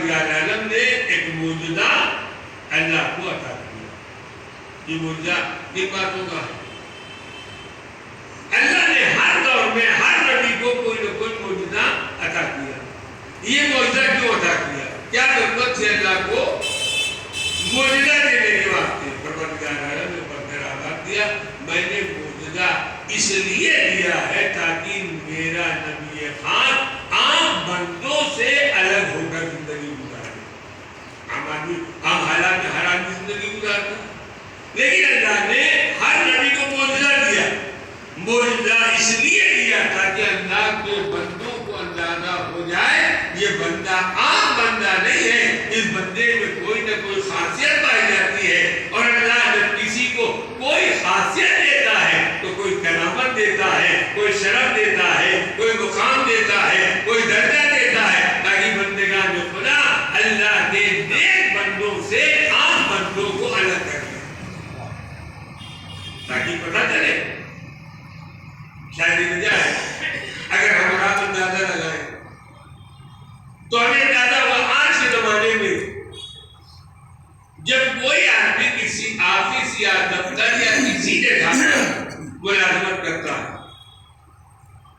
پروردگار عالم نے ایک معجزہ اللہ کو عطا کیا. یہ معجزہ کن باتوں کا ہے؟ اللہ نے ہر دور میں ہر نبی کو کوئی نہ کوئی معجزہ عطا کیا. یہ معجزہ کیوں عطا کیا؟ کیا ضرورت ہے اللہ کو معجزہ دینے کے واسطے؟ پروردگار عالم نے برقرار آباد دیا میں نے معجزہ اس لیے دیا ہے تاکہ میرا نبی خان عام بندوں سے الگ ہو کر زندگی گزارے. عام حالات میں ہر آدمی زندگی گزارتا، لیکن اللہ نے ہر نبی کو معجزہ دیا. معجزہ اس لیے دیا تاکہ اللہ کے بندوں کو اندازہ ہو جائے یہ بندہ عام بندہ نہیں ہے، اس بندے میں کوئی نہ کوئی خاصیت پائی جاتی ہے. اور اللہ جب کسی کو کوئی خاصیت دیتا ہے تو کوئی کرامت دیتا ہے، کوئی شرف دیتا ہے، کوئی مقام دیتا ہے، کوئی درجہ دیتا ہے، تاکہ بندگان خدا اللہ کے نیک بندوں سے عام بندوں کو الگ کر دے، تاکہ پتہ چلے. شاید یہ وجہ ہے اگر ہم رات اندازہ لگائیں تو ہمیں اندازہ ہوا آج کے زمانے میں جب کوئی آدمی کسی آفس یا دفتر یا کسی جگہ پر ملازمت کرتا ہے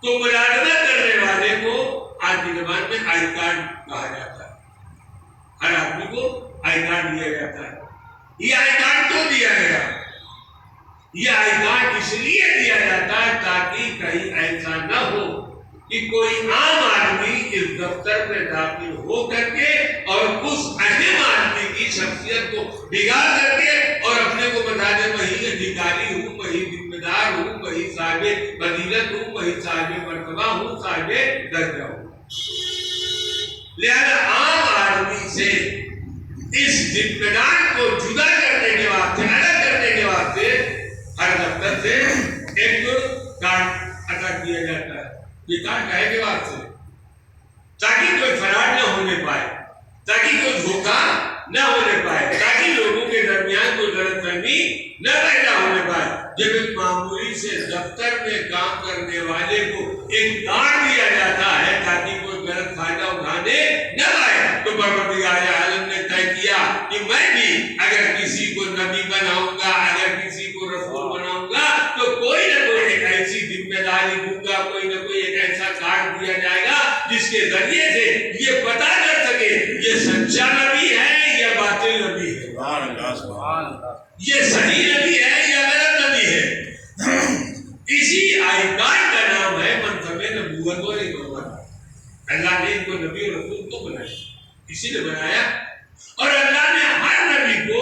تو ملازمت کرنے والے کو آج کی زبان میں آئی کارڈ کہا جاتا ہے. ہر آدمی کو آئی کارڈ دیا جاتا ہے. یہ آئی کارڈ کیوں دیا گیا؟ یہ آئی کارڈ اس لیے دیا جاتا ہے تاکہ کہیں ایسا نہ ہو کہ کوئی عام آدمی اس دفتر میں داخل ہو کر کے اور اس اہم آدمی کی شخصیت کو بگاڑ کر کے اور اپنے کو بتا دے وہی ادھیکاری ہوں، وہی ذمہ دار ہوں، وہی صاحب فضیلت ہوں، وہی صاحب مرتبہ ہوں، صاحب درجہ ہوں. لہذا عام آدمی سے اس ذمہ دار کو جدا کرنے کے واسطے، الگ کرنے کے واسطے ہر دفتر سے ایک کارڈ عطا کیا جاتا ہے. یہ کارڈ کہے کے واسطے تاکہ کوئی فراڈ نہ ہونے پائے، تاکہ کوئی دھوکہ نہ ہونے پائے، تاکہ لوگوں کے درمیان کوئی غلط فہمی نہ پیدا ہونے پائے. جب ایک معمولی سے دفتر میں کام کرنے والے کو ایک کارڈ دیا جاتا ہے تاکہ کوئی غلط فائدہ اٹھانے نہ پائے تو پروردگار عالم نے طے کیا کہ میں بھی اگر کسی کو نبی بناؤں گا، اگر کسی کو رسول بناؤں گا تو کوئی نہ کوئی ایک ایسی ذمہ داری دوں گا، کوئی نہ کوئی ایک ایسا کارڈ دیا جائے گا جس کے ذریعے سے یہ پتا کر سکے یہ سچا نبی ہے یا باطل نبی ہے، یہ صحیح نبی ہے یا غلط نبی ہے. اسی آئی کارڈ کا نام ہے منصب نبوت و نبوت. اللہ نے ان کو نبی اور رسول کو بنایا، اسی نے بنایا. اور اللہ نے ہر نبی کو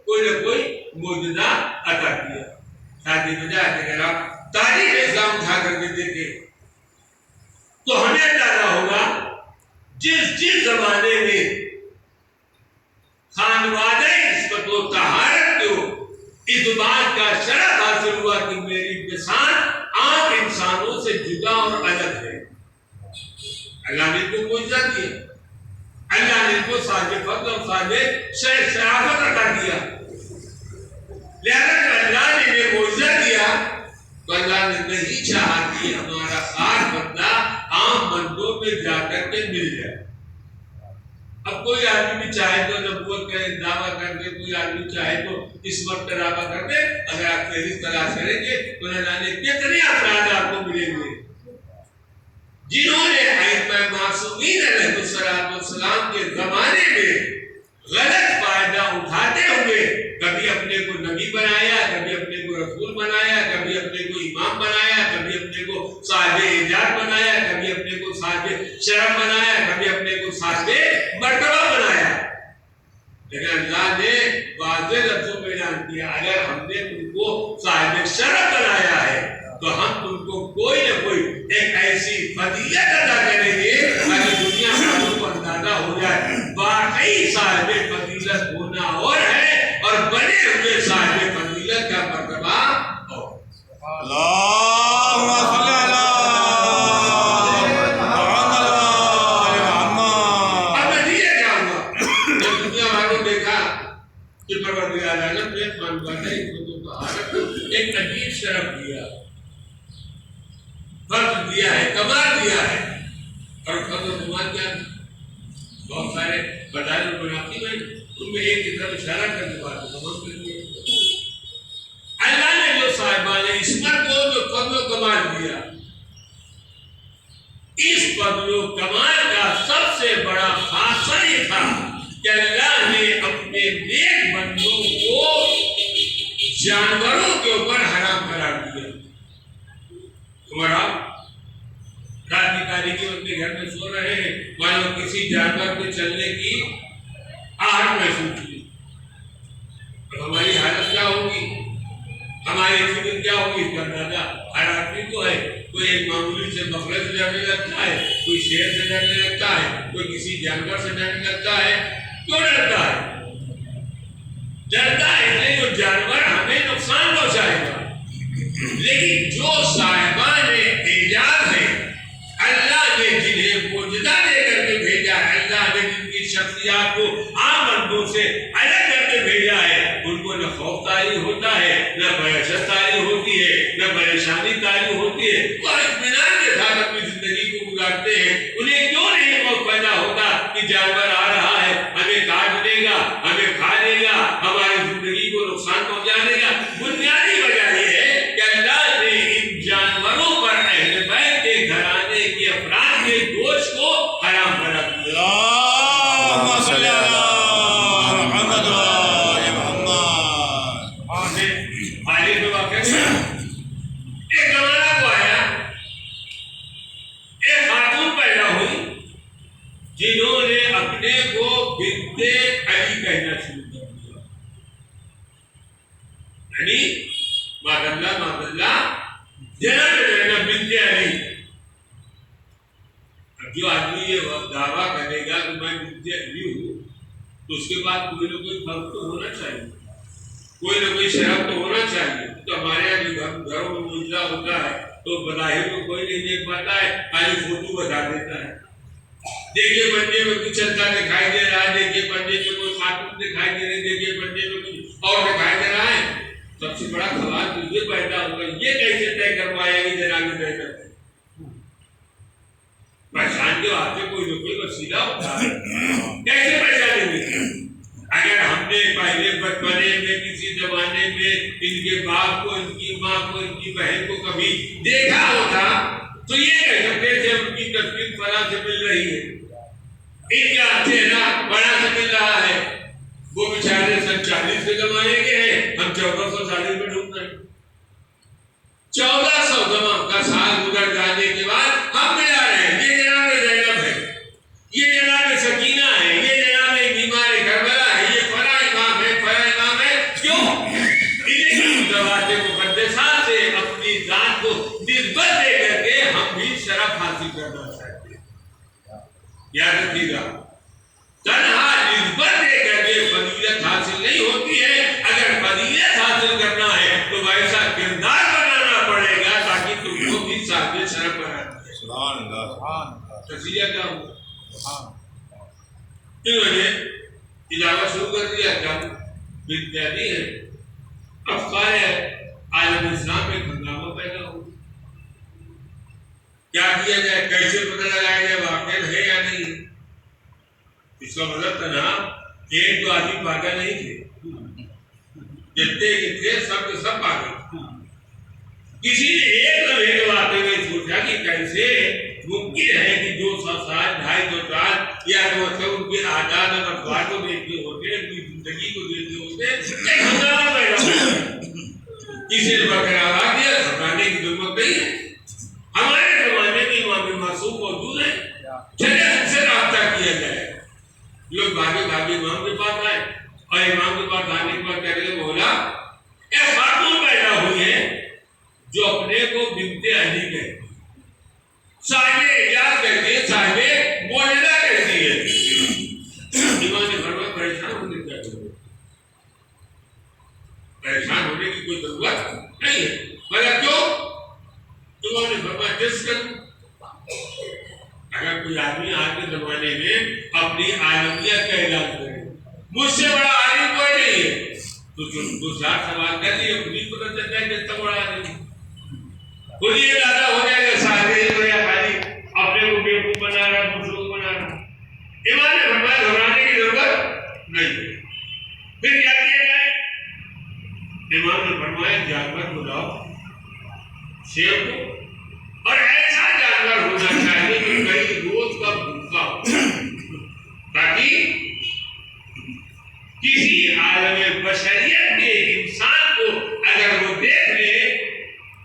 کوئی نہ کوئی معجزہ عطا کیا. شادی وجہ ہے اگر آپ تاریخ اسلام اٹھا کر کے دیکھیں تو ہمیں اندازہ ہوگا جس زمانے میں خانوادہ عصمت و طہارت کو اس بات کا شرف حاصل ہوا کہ میری مثال عام انسانوں سے جدا اور الگ ہے. اللہ نے ان کو معجزہ دیا، اللہ نے ان کو صاحب فضل اور صاحب شرافت عطا کیا. لہذا جب اللہ نے انہیں معجزہ دیا تو اللہ نے نہیں چاہا کہ ہمارا خاص بندہ عام بندوں میں جا کر کے مل جائے. اب کوئی آدمی بھی چاہے تو نبوت کا دعویٰ کر دے، کوئی آدمی چاہے تو عصمت کا دعویٰ کر دے. اگر آپ فہرست تلاش کریں گے تو نہ جانے کتنے افراد آپ کو ملیں گے جنہوں نے ائمہ معصومین علیہ السلام کے زمانے میں غلط فائدہ اٹھاتے ہوئے کبھی اپنے کو نبی بنایا، کبھی اپنے کو رسول بنایا، کبھی اپنے کو امام بنایا، کبھی اپنے کو صاحب ایجاد بنایا، کبھی اپنے کو صاحب شرف بنایا، کبھی اپنے کو صاحب مرتبہ بنایا. لیکن اللہ نے واضح لفظوں میں بیان کیا اگر ہم نے تم کو صاحب شرف بنایا ہے تو ہم تم کو کوئی نہ کوئی ایک ایسی فضیلت عطا کریں گے تاکہ دنیا والوں کو اندازہ ہو جائے واقعی صاحب فضیلت ہونا اور ہے اور بنے ہوئے صاحب فضیلت کا مرتبہ اور. اللہم صلی اب نتیجہ کیا ہوا جب دنیا والوں دیکھا کہ پروردگار عالم نے خانوادہ عصمت و طہارت کو ایک عجیب شرف دیا، فرض دیا ہے، کمال دیا ہے. اور فرض و کمال کیا بہت سارے بدائل المناقب میں ان میں ایک کی طرف اشارہ کر کے بات کو تمام کر دیا۔ اللہ نے جو صاحبان عصمت کو جو فضل و کمال دیا، اس فضل و کمال کا سب سے بڑا خاصہ یہ تھا کہ اللہ نے اپنے نیک بندوں کو جانوروں کے اوپر حرام قرار دیا۔ تمہارا رات کی تاریکی میں اپنے گھر میں سو رہے ہیں، مانو کسی جانور کے چلنے کی آہٹ محسوس کی، اور ہماری حالت کیا ہوگی، ہماری فکر کیا ہوگی اس کا اندازہ ہر آدمی کو ہے۔ کوئی ایک معمولی سے بکرے سے ڈرنے لگتا ہے، کوئی شیر سے ڈرنے لگتا ہے، کوئی کسی جانور سے ڈرنے لگتا ہے۔ کیوں ڈرتا ہے؟ ڈرتا ہے جو جانور ہمیں نقصان پہنچائے گا، لیکن جو صاحبان ایجاد ہے، اللہ نے جنہیں موجودہ دے کر کے بھیجا ہے، اللہ نے جن کی شخصیات کو عام بندوں سے الگ کر کے بھیجا ہے، ان کو نہ خوف طاری ہوتا ہے، نہ بحثت طاری ہوتی ہے، نہ پریشانی طاری ہوتی ہے، وہ اطمینان کے ساتھ اپنی زندگی کو گزارتے ہیں۔ انہیں کیوں نہیں خوف پیدا ہوتا کہ جانور آ رہا ہے، ہمیں کاٹ دے گا، ہمیں کھا لے گا، ہماری زندگی کو نقصان پہنچا دے گا؟ بنیادی وجہ یہ ہے کہ اللہ نے ان جانوروں پر اہل بیت کے گھرانے کے افراد کے گوشت کو حرام قرار دیا۔ اللہم صلی علی محمد و آل محمد۔ حالی میں واقع ہے، ایک زمانہ کو آیا، ایک خاتون پیدا ہوئی جنہوں نے اپنے کو بنت علی کہنا شروع کر دیا، یعنی ماداللہ جناب زینب بنت علی۔ اب جو آدمی یہ دعویٰ کرے گا کہ میں بنت علی ہوں، تو اس کے بعد کوئی نہ کوئی فرق تو ہونا چاہیے، کوئی نہ کوئی شرف تو ہونا چاہیے۔ تو ہمارے یہاں جو گھروں میں معجزہ ہوتا ہے تو بظاہر کو کوئی نہیں دیکھ پاتا ہے، خالی فوٹو بتا دیتا ہے۔ دیکھیے بندے میں کچھ چلتا دکھائی دے رہا ہے، دیکھیے بندے میں کوئی خاتون دکھائی دے رہی، دیکھیے بندے میں کچھ اور دکھائی دے رہا ہے۔ سب سے بڑا سوال تو یہ پیدا ہوگا، یہ کیسے طے کروایا کہ جناب زینب؟ پہچان کے واسطے کوئی نہ کوئی وسیلہ ہوتا ہے، کیسے پہچانیں گے؟ اگر ہم نے پہلے بچپنے میں کسی زمانے میں ان کے باپ کو، ان کی ماں کو، ان کی بہن کو کبھی دیکھا ہوتا تو یہ کہہ سکتے تھے ان کی تصویر فلاں سے مل رہی ہے، ان کا چہرہ بڑا سے مل رہا ہے۔ وہ بیچارے سن 40 کے زمانے کے ہیں، ہم 1440 میں ڈھونڈ رہے ہیں۔ 1400 کا سال گزر جانے کے بعد ہم ملا رہے ہیں، یہ جناب زینب ہے، یہ جناب سکینہ ہے، یہ جناب بیمار کربلا ہے، یہ فلاں امام ہے، فلاں امام ہے۔ کیوں؟ انہیں ذوات مقدسات سے اپنی ذات کو نسبت دے کر کے ہم بھی شرف حاصل کرنا چاہتے ہیں۔ یاد رکھیے گا، تنہا نسبت دے کر کے فضیلت حاصل نہیں ہوتی ہے۔ اگر فضیلت حاصل کرنا ہے تو ویسا کردار بنانا پڑے گا تاکہ تم کو بھی صاحب شرف بنا دے۔ سبحان اللہ، سبحان اللہ۔ تسلیہ کیا ہوا؟ انہوں نے علاوہ شروع کر دیا، کم بنت علی ہے۔ افکار عالم اسلام میں ہنگامہ پیدا ہو، کیا کیا جائے، کیسے پتہ لگایا جائے واقع ہے یا نہیں؟ اس کا مطلب تنہا ایک دو آدمی پاگل نہیں تھے، جتنے تھے سب کے سب پاگل تھے۔ کسی نے ایک لمحے کے واقعے میں سوچا کہ کیسے ممکن ہے کہ 200 سال 250 سال یا ان کے عادات اور افکار کو دیکھتے ہوتے، ان کی زندگی کو دیکھتے ہوتے ایک ہنگامہ پیدا ہوا۔ کسی نے برقرار دیا، گھبرانے کی ضرورت نہیں ہے، ہمارے زمانے میں امام معصوم موجود ہے، چلے ان سے رابطہ کیا جائے۔ لوگ بھاگے بھاگے امام کے پاس آئے، اور امام کے پاس آنے کے بعد کہہ رہے مولا ایک خاتون پیدا ہوئی ہے جو اپنے کو بنت علی کہتی ہے، صاحب اعجاز کہتی ہے، صاحب معجزہ کہتی ہے۔ امام نے فرمایا پریشان ہونے کی ضرورت، پریشان ہونے کی کوئی ضرورت نہیں ہے، مگر کیوں؟ امام نے فرمایا جس کر، اگر کوئی آدمی آج کے زمانے میں اپنی عالمیت کا اعلان کرے، مجھ سے بڑا عالم کوئی نہیں ہے، تو جو چار سوال کر لیے خود ہی پتہ چل جائے کہ اتنا بڑا عالم ہے، خود ہی اندازہ ہو جائے گا صاحب خالی اپنے کو بیوقوف بنا رہا، دوسروں کو بنا رہا۔ امام نے فرمایا گھبرانے کی ضرورت شیر کو، اور ایسا جانور ہونا چاہیے جو کئی روز کا بھوکا ہو، تاکہ کسی عالم بشریت کے انسان کو اگر وہ دیکھ لے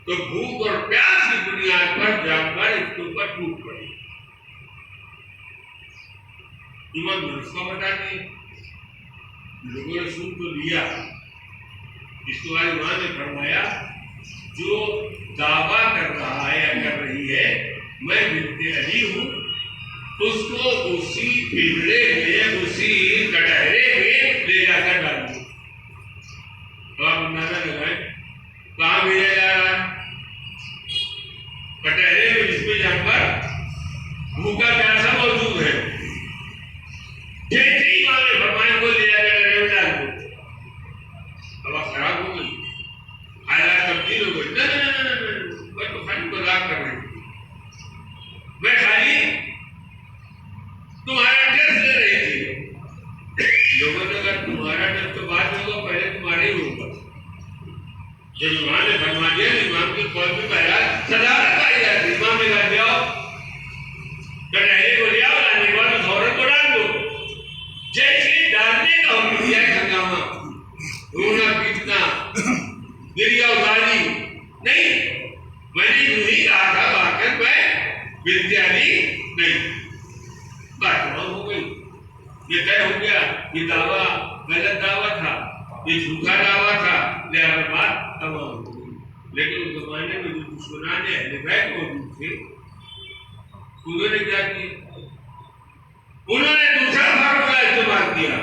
تو بھوک اور پیاس کی بنیاد پر جانور اس کے اوپر ٹوٹ پڑے۔ ایمان درست کا بتاتی ہے، لوگوں نے سن تو لیا، اس کے بعد ایمان نے فرمایا جو دعویٰ کر رہا ہے یا کر رہی ہے میں بنت علی ہوں، اس کو اسی پنجرے میں، اسی کٹہرے میں لے جا کر ڈال دوں۔ تو آپ اندازہ لگائیں کہاں بھیجا جا رہا ہے؟ کٹہرے میں، جس میں جانور بھوکا پیاسا موجود ہے۔ جیسے ہی ماں نے فرمایا کو لے جا کر کٹہرے میں ڈال دو، ہوا خراب ہو گئی، حالات تبدیل ہو گئی۔ میں تو خالی مذاق کر رہی ہوں، میں خالی تمہارا ڈر لے رہی تھی۔ لوگوں نے کہا تمہارا ڈر تو بعد میں ہوگا، پہلے تمہارا ہی ہوگا۔ جب امام نے فرما دیا، امام کے قول میں پہلا صدارت پائی جاتی، امام نے کہا جاؤ کٹہرے کو لے آؤ، لانے کے بعد اس عورت کو ڈال دو۔ جیسے ڈالنے کا حکم دیا ہنگامہ، رونا پیٹنا، گریا اتاری نہیں، میں نے یوں ہی کہا تھا واقعی میں بنت علی نہیں، بات تمام ہو گئی، یہ طے ہو گیا، یہ دعویٰ غلط دعویٰ تھا، یہ جھوٹا دعویٰ تھا، لہذا بات تمام ہو گئی۔ لیکن اس زمانے میں جو دشمنان اہل بیت موجود تھے انہوں نے کیا کیا؟ انہوں نے دوسرا فارمولہ استعمال کیا،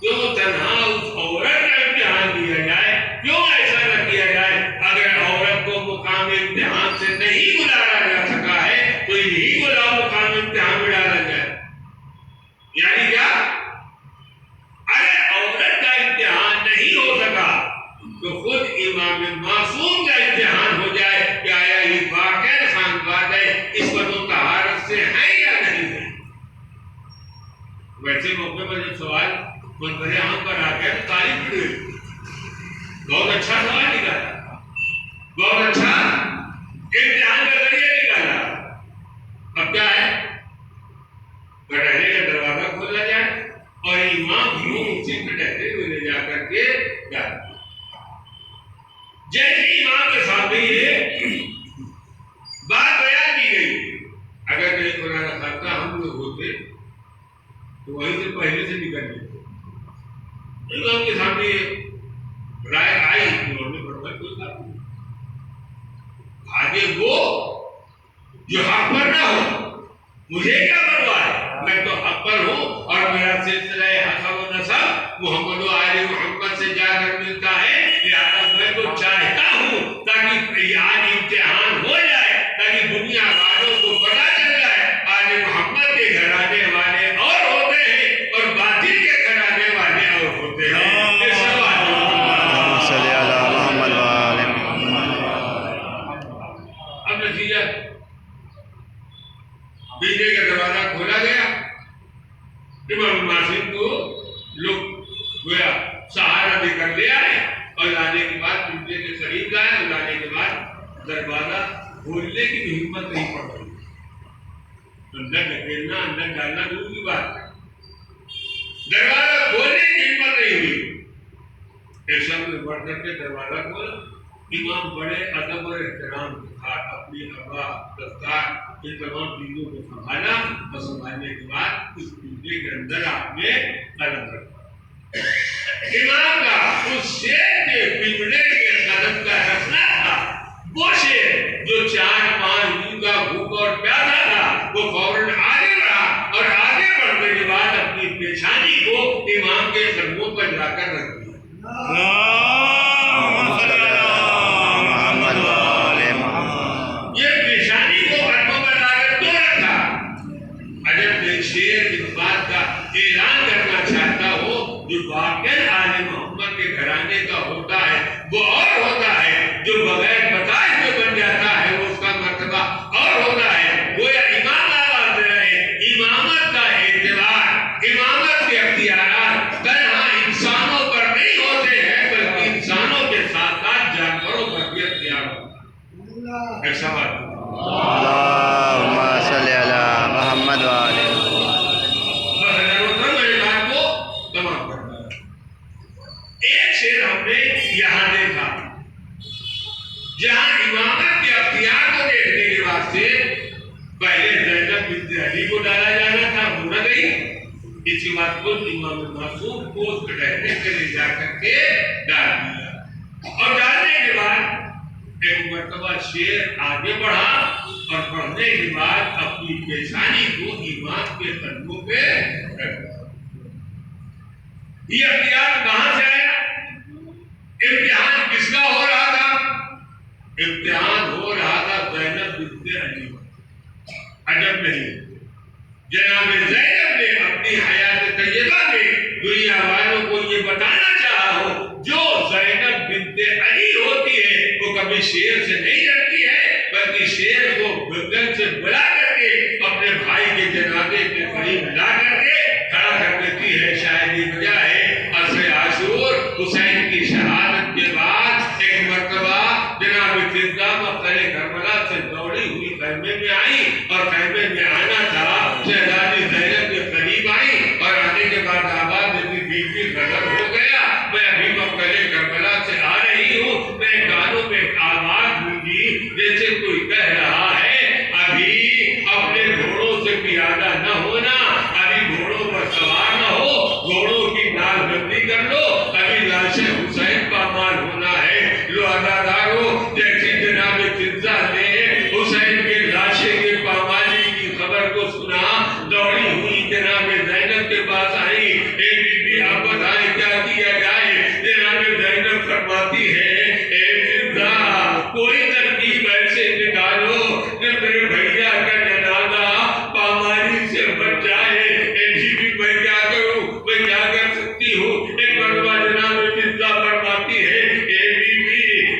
کیوں تنہا اس عورت کا امتحان دیا جائے، کیوں ایسا نہ کیا جائے؟ اگر عورت کو مقام امتحان سے نہیں گزارا جا سکا ہے تو یہی بلاؤ مقام امتحان میں ڈالا جائے۔ یعنی کیا؟ اگر عورت کا امتحان نہیں ہو سکا تو خود امام معصوم کا امتحان ہو جائے کہ آیا یہ واقعی خانقاہ ہے، اس پر وہ طہارت سے ہے یا نہیں ہے۔ ویسے موقع پر جب سوال منظر عام پر آ گیا تو تعریف بھی ہوئی، بہت اچھا سوال نکالا، بہت اچھا امتحان کا ذریعہ نکالا۔ اب کیا ہے؟ کٹہرے کا دروازہ کھولا جائے اور امام یوں اسی کٹہرے کو لے جا کر کے ڈال دیا۔ جیسے امام کے سامنے یہ بات بیان کی گئی، اگر کہیں قرآن خاصہ ہم لوگ ہوتے تو وہیں سے پہلے سے نکل جاتے۔ امام کے سامنے رائے آئی، انہوں نے فرمایا کوئی بات نہیں، آگے وہ جو حق پر نہ ہو، مجھے کیا پرواہ ہے، میں تو حق پر ہوں اور میرا سلسلہ حسب و نسب محمد و آل محمد سے جا کر ملتا ہے، لہذا میں تو چاہتا ہوں تاکہ آج امتحان ہو جائے، تاکہ دنیا والوں کو پتہ چل جائے آل محمد کے گھرانے والے اور ہوتے ہیں اور باطل کے گھرانے والے اور ہوتے ہیں۔ اب نتیجہ بجلی کا دروازہ کھولا گیا، امام معصوم کو لوگ گویا سہارا دے کر لے آئے اور لانے کے بعد بجلی کے قریب لائے اور لانے کے بعد دروازہ کھولنے کی بھی ہمت نہیں پڑ رہی، اندر دھکیلنا اندر ڈالنا دور کی بات ہے، دروازہ کھولنے کی ہمت نہیں ہوئی۔ ایک شخص نے بڑھ کر کے دروازہ کھولا، امام بڑے ادب اور احترام کے ساتھ اپنی ابا دستار ان تمام چیزوں کو سنبھالا اور سنبھالنے کے بعد اس پنجرے کے اندر آپ نے قدم رکھا۔ امام کا اس شیر کے پنجرے کے قدم کا رکھنا تھا، وہ شیر جو 4-5 دن کا بھوکا اور پیاسا تھا، وہ فوراً آگے بڑھا اور آگے بڑھنے کے بعد اپنی پیشانی کو امام کے قدموں پر جا کر رکھ دیا۔ شیر اس بات کا اعلان کرنا چاہتا ہو جو واقعی آل محمد کے گھرانے کا ہوتا ہے وہ اور ہوتا ہے، جو بغیر بتائے ہوئے بن جاتا ہے وہ اس کا مرتبہ اور ہوتا ہے۔ گویا امام آواز دے رہے ہیں، امامت کا اعتبار، امامت کے اختیارات تنہا انسانوں پر نہیں ہوتے ہیں بلکہ ایک سوال اللہم صلی علی محمد وآلہ بس ضرورت ہے میرے بات کو تمام کرنا. ایک شعر ہم نے یہاں دیکھا جہاں امامت کے اختیار کو دیکھنے کے واسطے پہلے زینب بنت علی کو ڈالا جانا تھا، وہ نہ گئی. اس کے بعد خود امام معصوم کو رہنے کے لیے جا کر کے ڈال دیا، اور ڈالنے کے بعد ایک مرتبہ شیر آگے بڑھا اور پڑھنے کے بعد اپنی پیشانی کو امام کے قدموں پہ رکھ دیا. یہ اختیار کہاں سے آیا؟ امتحان کس کا ہو رہا تھا؟ امتحان ہو رہا تھا زینب بنت علی. عجب نہیں، جناب زینب نے اپنی حیات طیبہ میں دنیا والوں کو یہ بتانا چاہا ہو جو زینب بنت علی ہوتی ہے وہ کبھی شیر سے نہیں ڈرتی ہے، بلکہ شیر کو گردن سے بلا کر کے اپنے بھائی کے جنازے کے قریب لا کر کے کھڑا کر دیتی ہے. شاید یہ وجہ ہے عصر عاشور حسین کی شہادت کے بعد ایک مرتبہ جناب فضا مقتل کربلا سے دوڑی ہوئی خیمے میں آئی، اور خیمے میں آنا تھا شہزادی زینب کے قریب آئی، اور آنے کے بعد آواز دیتی بیوی غضب ہو گیا، میں ابھی مقتل کربلا سے آ رہی ہوں. میں کانوں میں آواز گونجی جیسے کوئی کہہ رہا ہے ابھی اپنے گھوڑوں سے پیادہ نہ ہونا، ابھی گھوڑوں پر سوار نہ ہو، گھوڑوں کی نال بندی کر لو، ابھی لاش حسین پامال ہونا ہے. لو ادادارو، جیسی جناب فضا نے حسین کے لاشے کے پامالی کی خبر کو سنا، دوڑی ہوئی جناب زینب کے پاس آئی. اے بی بی آپ بتائیں کیا کیا جائے؟ جناب زینب فرماتی ہے اے فضا کوئی ترکیب ایسے نکالو کہ میرے بھیا کا جنازہ پامالی سے بچ جائے. اے بی بی میں کیا کروں، میں کیا کر سکتی ہوں؟ ایک مرتبہ جناب فضا فرماتی ہے اے بی بی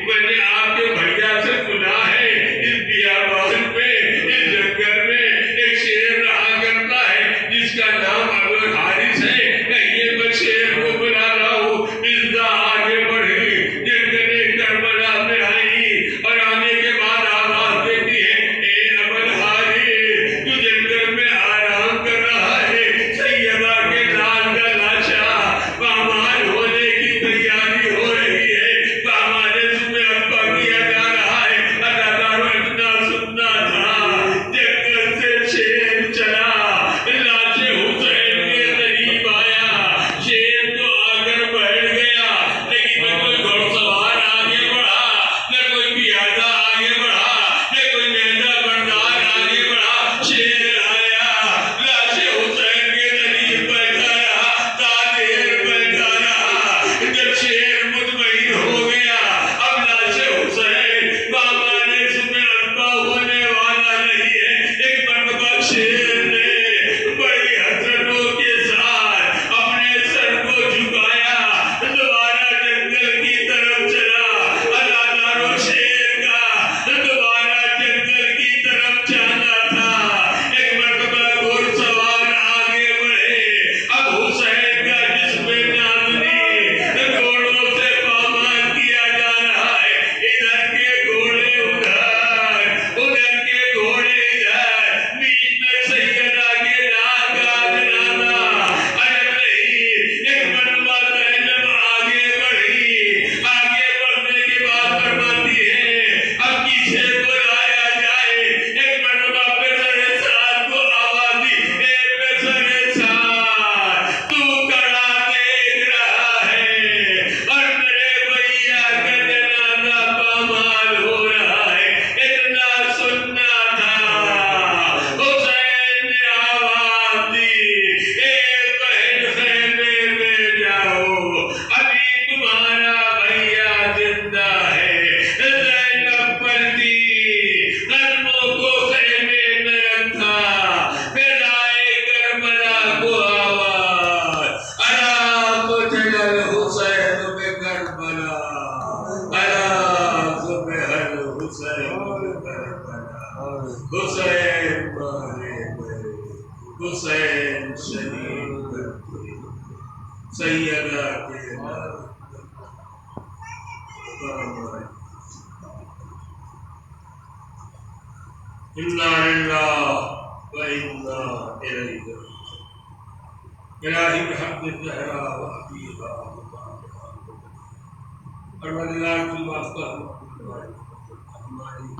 میں نے آپ کے بھیا سے سنا ہے اس بیابان پہ اس جنگل میں ایک شیر رہا کرتا ہے جس کا نام ابو الحارث ہے. کہیے میں شیر کو بلا رہا ہوں. فضا آگے بڑھی، جنگل کربلا میں آئی، اور آنے کے بعد آواز دیتی ہے اے ابو الحارث تو جنگل میں آرام کر رہا ہے، سیدہ کے لال کا لاشا پامال ہونے کی تیاری ہو رہی ہے، پامالے میں ابا کیا جا رہا ہے. ادادارو اتنا سننا تھا جنگل سے شیر چلا، لاش حسین کے قریب آیا، شیر تو آ کر بیٹھ گیا، لیکن نہ کوئی گھوڑ سوار آگے بڑھا، نہ کوئی پیادہ آگے بڑھا، نہ کوئی نیزہ بردار آگے بڑھا. شیر آیا، لاش حسین کے قریب بیٹھا رہا، دیر بیٹھا رہا. جب شیر مطمئن ہو گیا اب لاش حسین پامالے میں ابا ہونے والا نہیں ہے، ایک مرتبہ شیر نے بڑی حسرتوں کے ساتھ اپنے سر کو جھکایا، دوبارہ جنگل کی طرف چلا. ادادارو شیر کا دوبارہ جنگل کی طرف جانا تھا. ایک مرتبہ گھوڑ سوار آگے بڑھے، اب حسین کا جسم نازنی گھوڑوں سے پامال کیا جا رہا ہے. ادھر کے گھوڑے ادھر کے گھوڑے ادھر، بیچ میں سیدہ کے لال کا جنازہ. عجب نہیں، ایک مرتبہ زینب آگے بڑھی، آگے بڑھنے کے بعد فرماتی ہے اب کسے بلایا جائے. ایک مرتبہ پسر سعد کو آواز دی اے پسر سعد تو کھڑا دیکھ رہا ہے اور میرے بھیا کا جنازہ پامال ہو رہا ہے. اتنا سننا تھا. حسین نے آواز دی اے بہن خیمے میں جاؤ، ابھی تمہارا بھیا زندہ ہے. زینب پلٹی، قدموں کو خیمے میں رکھا، فضائے کربلا کو آواز الا قتل الحسین بکربلا، الا ذبح الحسین بکربلا. حسین مارے گئے، حسین شہید کر دیے، سیدہ کے لال. انا للہ و انا الیہ راجعون۔ الہی بحق الزہرا و حبیبہ اور اللہ کی واسطہ ہماری